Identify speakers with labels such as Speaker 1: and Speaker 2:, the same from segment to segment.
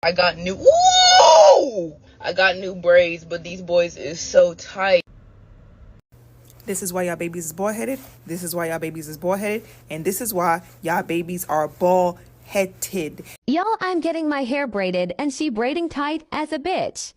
Speaker 1: I got new, ooh! I got new braids, but these boys is so tight.
Speaker 2: This is why y'all babies is bald-headed. This is why y'all babies is bald-headed. And this is why y'all babies are bald-headed.
Speaker 3: Y'all, I'm getting my hair braided and she braiding tight as a bitch.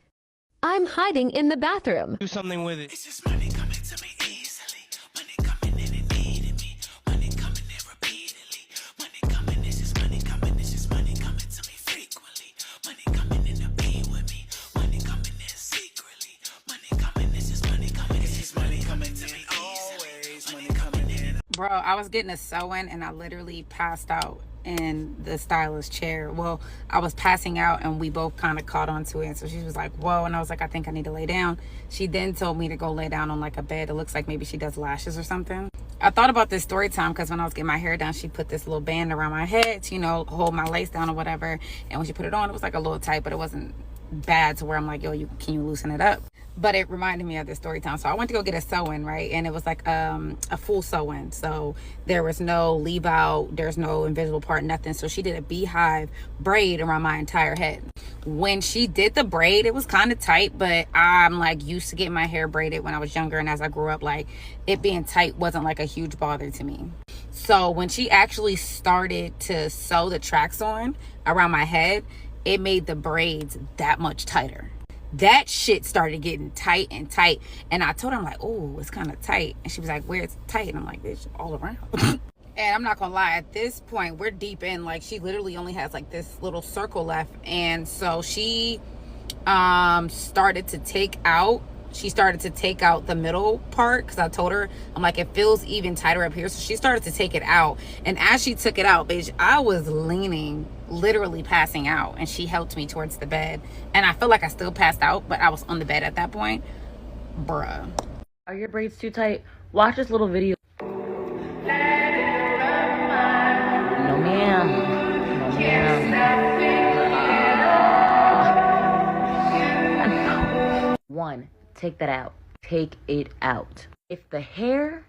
Speaker 3: I'm hiding in the bathroom.
Speaker 4: Do something with it.
Speaker 5: It's just money coming to me easily. Money coming in and needing me. Money coming in repeatedly. Money coming, it's just money coming. It's just money coming to me frequently. Money coming in to be with me. Money coming in secretly. Money coming, it's just money coming. It's just money coming to me always. Money coming in.
Speaker 6: Bro, I was getting a sew-in and I literally passed out in the stylist chair. Well, I was passing out and we both kind of caught onto it. So she was like, whoa. And I was like, I think I need to lay down. She then told me to go lay down on like a bed. It looks like maybe she does lashes or something. I thought about this story time because when I was getting my hair done, she put this little band around my head to, you know, hold my lace down or whatever. And when she put it on, it was like a little tight, but it wasn't bad to where I'm like, yo, can you loosen it up? But it reminded me of this story time. So I went to go get a sew-in, right? And it was like a full sew-in. So there was no leave out, there's no invisible part, nothing. So she did a beehive braid around my entire head. When she did the braid, it was kind of tight, but I'm like used to getting my hair braided when I was younger. And as I grew up, like it being tight wasn't like a huge bother to me. So when she actually started to sew the tracks on around my head, it made the braids that much tighter. That shit started getting tight and tight. And I told her, I'm like, oh, it's kind of tight. And she was like, where it's tight? And I'm like, bitch, all around. And I'm not gonna lie, at this point, we're deep in, like, she literally only has like this little circle left. And so she started to take out the middle part, because I told her, I'm like, it feels even tighter up here. So she started to take it out. And as she took it out, bitch, I was leaning, literally passing out, and she helped me towards the bed. And I feel like I still passed out, but I was on the bed at that point. Bruh.
Speaker 7: Are your braids too tight? Watch this little video. No ma'am. No ma'am. One, take that out. Take it out. If the hair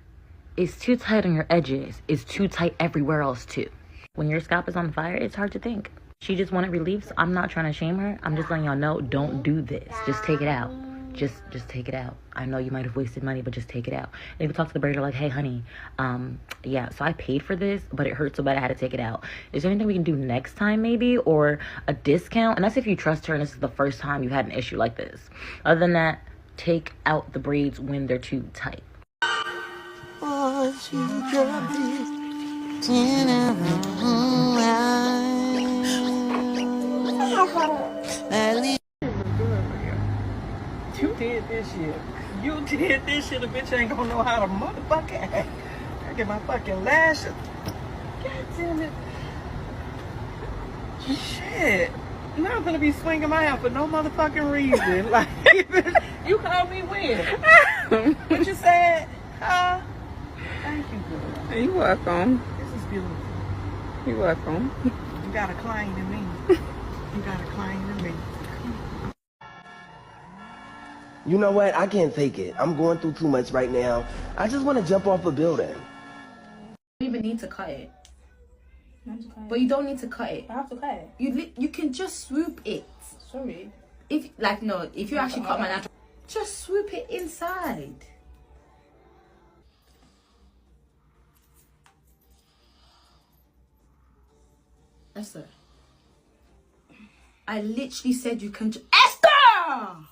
Speaker 7: is too tight on your edges, it's too tight everywhere else too. When your scalp is on fire, it's hard to think. She just wanted relief, so I'm not trying to shame her. I'm just letting y'all know, don't do this. Just take it out. Just take it out. I know you might have wasted money, but just take it out. And if you talk to the braider like, hey, honey, yeah, so I paid for this, but it hurt so bad I had to take it out. Is there anything we can do next time maybe? Or a discount? And that's if you trust her and this is the first time you've had an issue like this. Other than that, take out the braids when they're too tight.
Speaker 4: You did this shit. You did this shit. A bitch ain't gonna know how to motherfucking act. I get my fucking lashes. God damn it. Shit. Now I'm gonna be swinging my hair for no motherfucking reason. Like, you called me when? What you said? Thank you, girl.
Speaker 6: You're welcome.
Speaker 4: This is beautiful.
Speaker 6: You're welcome.
Speaker 4: You got a client in me. You got a client in me.
Speaker 8: You know what? I can't take it. I'm going through too much right now. I just want to jump off a building.
Speaker 9: You don't even need to cut it. But you don't need to cut it.
Speaker 10: I have to cut it.
Speaker 9: You can just swoop it.
Speaker 10: Sorry.
Speaker 9: If you actually cut my natural, just swoop it inside. Esther, I literally said you can just... Esther!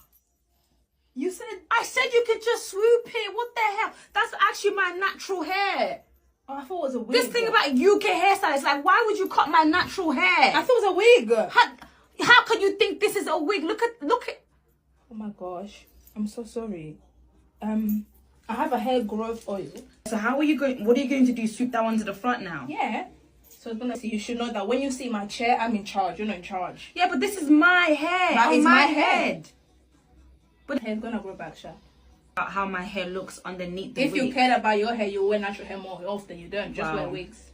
Speaker 10: You said...
Speaker 9: I said you could just swoop it. What the hell? That's actually my natural hair.
Speaker 10: Oh, I thought it was a wig.
Speaker 9: This thing about UK hairstylists, like, why would you cut my natural hair?
Speaker 10: I thought it was a wig.
Speaker 9: How can you think this is a wig? Look at.
Speaker 10: Oh my gosh, I'm so sorry. I have a hair growth oil.
Speaker 9: So how are you going? What are you going to do? Swoop that one to the front now?
Speaker 10: Yeah. So it's gonna. You should know that when you see my chair, I'm in charge. You're not in charge.
Speaker 9: Yeah, but this is my hair.
Speaker 10: That is my head.
Speaker 9: But
Speaker 10: hair's gonna grow back, Sha.
Speaker 9: How my hair looks underneath the
Speaker 10: wig.
Speaker 9: wig.
Speaker 10: You cared about your hair, you wear natural hair more often. You don't just wear wigs.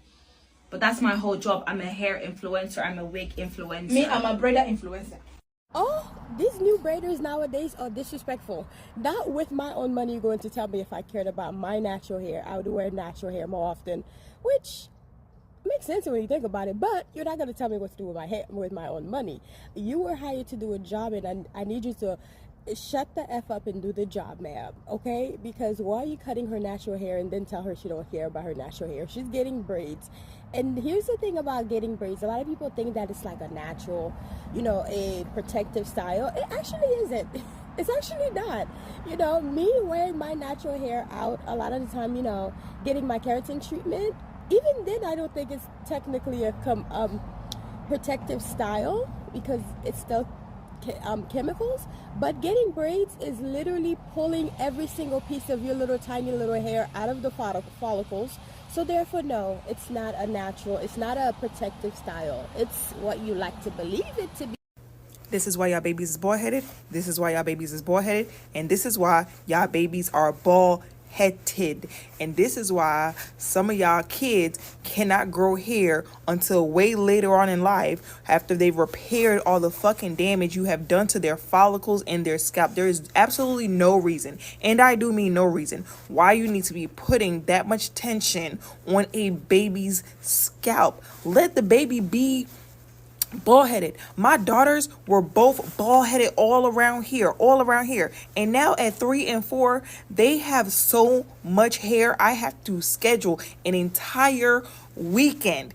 Speaker 9: But that's my whole job. I'm a hair influencer. I'm a wig influencer.
Speaker 10: Me, I'm a braider influencer.
Speaker 11: Oh, these new braiders nowadays are disrespectful. Not with my own money going to tell me if I cared about my natural hair. I would wear natural hair more often, which Makes sense when you think about it, but you're not going to tell me what to do with my hair, with my own money. You were hired to do a job, and I need you to shut the F up and do the job, ma'am, okay? Because why are you cutting her natural hair and then tell her she don't care about her natural hair? She's getting braids. And here's the thing about getting braids. A lot of people think that it's like a natural, you know, a protective style. It actually isn't. It's actually not. You know, me wearing my natural hair out a lot of the time, you know, getting my keratin treatment, even then I don't think it's technically a protective style because it's still chemicals. But getting braids is literally pulling every single piece of your little tiny little hair out of the follicles. So therefore, no, it's not a natural, it's not a protective style. It's what you like to believe it to be.
Speaker 2: This is why y'all babies is bald-headed. This is why y'all babies is bald-headed. And this is why y'all babies are bald-headed. And this is why some of y'all kids cannot grow hair until way later on in life after they've repaired all the fucking damage you have done to their follicles and their scalp. There is absolutely no reason, and I do mean no reason, why you need to be putting that much tension on a baby's scalp. Let the baby be bald-headed. My daughters were both bald-headed all around here, and now at 3 and 4 they have so much hair. I have to schedule an entire weekend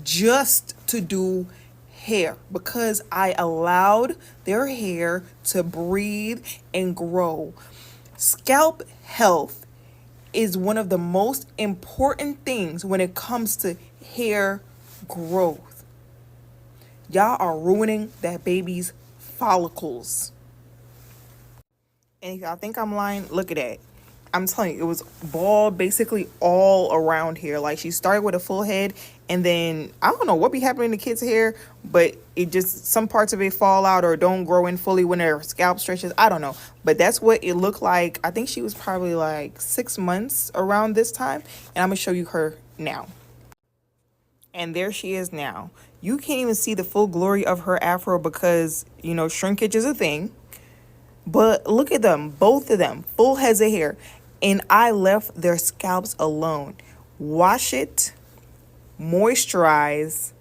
Speaker 2: just to do hair because I allowed their hair to breathe and grow. Scalp health is one of the most important things when it comes to hair growth. Y'all are ruining that baby's follicles. And if y'all think I'm lying, look at that. I'm telling you, it was bald basically all around here. Like, she started with a full head, and then I don't know what be happening to kids' hair, but it just, some parts of it fall out or don't grow in fully when their scalp stretches. I don't know, but that's what it looked like. I think she was probably like 6 months around this time, and I'm gonna show you her now. And there she is now. You can't even see the full glory of her afro because, you know, shrinkage is a thing. But look at them, both of them, full heads of hair. And I left their scalps alone. Wash it, moisturize,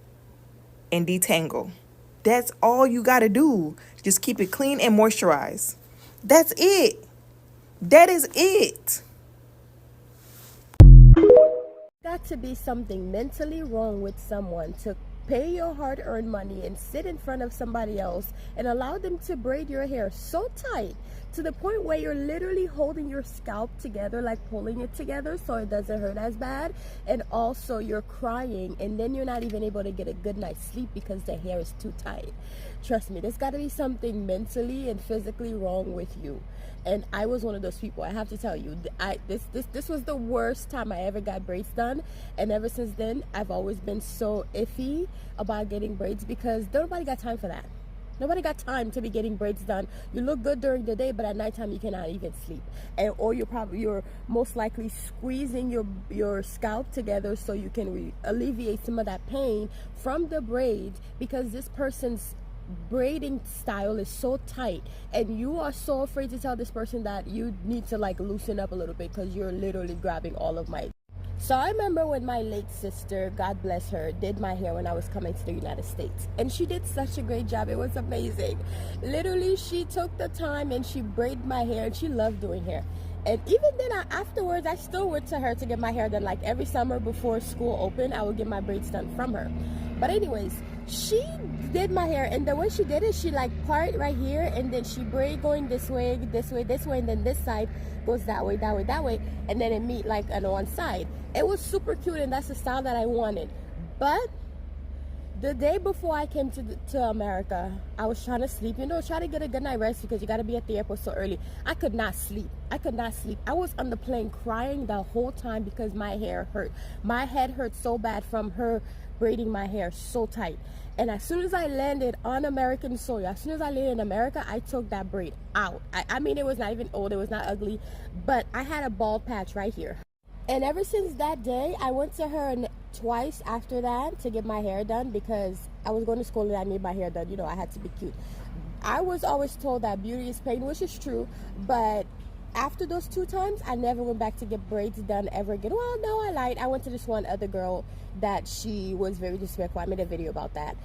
Speaker 2: and detangle. That's all you gotta do. Just keep it clean and moisturize. That's it. That is it.
Speaker 11: Got to be something mentally wrong with someone to pay your hard-earned money and sit in front of somebody else and allow them to braid your hair so tight to the point where you're literally holding your scalp together, like pulling it together so it doesn't hurt as bad, and also you're crying, and then you're not even able to get a good night's sleep because the hair is too tight. Trust me, there's got to be something mentally and physically wrong with you. And I was one of those people. I have to tell you, this was the worst time I ever got braids done. And ever since then, I've always been so iffy about getting braids because nobody got time for that. Nobody got time to be getting braids done. You look good during the day, but at nighttime you cannot even sleep. And or you're most likely squeezing your scalp together so you can alleviate some of that pain from the braids because this person's braiding style is so tight and you are so afraid to tell this person that you need to like loosen up a little bit because you're literally grabbing all of my. So I remember when my late sister, God bless her, did my hair when I was coming to the United States, and she did such a great job. It was amazing. Literally, she took the time and she braided my hair, and she loved doing hair. And even then, afterwards, I still went to her to get my hair done. Like every summer before school opened, I would get my braids done from her. But anyways, she did my hair, and the way she did it, she like part right here, and then she braid going this way, and then this side goes that way, and then it meet like on one side. It was super cute, and that's the style that I wanted. But the day before I came to America, I was trying to sleep, try to get a good night rest because you got to be at the airport so early. I could not sleep. I was on the plane crying the whole time because my hair hurt. My head hurt so bad from her braiding my hair so tight. And as soon as I landed on American soil, as soon as I landed in America, I took that braid out. I mean, it was not even old, it was not ugly, but I had a bald patch right here. And ever since that day, I went to her twice after that to get my hair done because I was going to school and I need my hair done. I had to be cute. I was always told that beauty is pain, which is true, but after those 2 times, I never went back to get braids done ever again. Well, no, I lied. I went to this one other girl that she was very disrespectful. I made a video about that.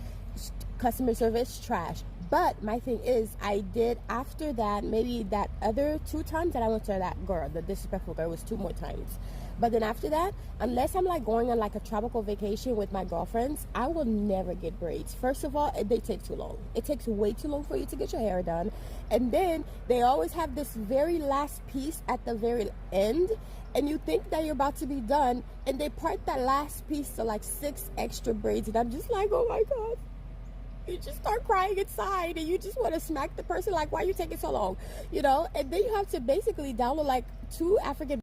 Speaker 11: Customer service, trash. But my thing is, I did after that, maybe that other 2 times that I went to that girl, the disrespectful girl, was 2 more times. But then after that, unless I'm like going on like a tropical vacation with my girlfriends, I will never get braids. First of all, they take too long. It takes way too long for you to get your hair done. And then they always have this very last piece at the very end, and you think that you're about to be done, and they part that last piece to like 6 extra braids, and I'm just like, oh my God. You just start crying inside, and you just want to smack the person like, why are you taking so long, you know? And then you have to basically download like 2 African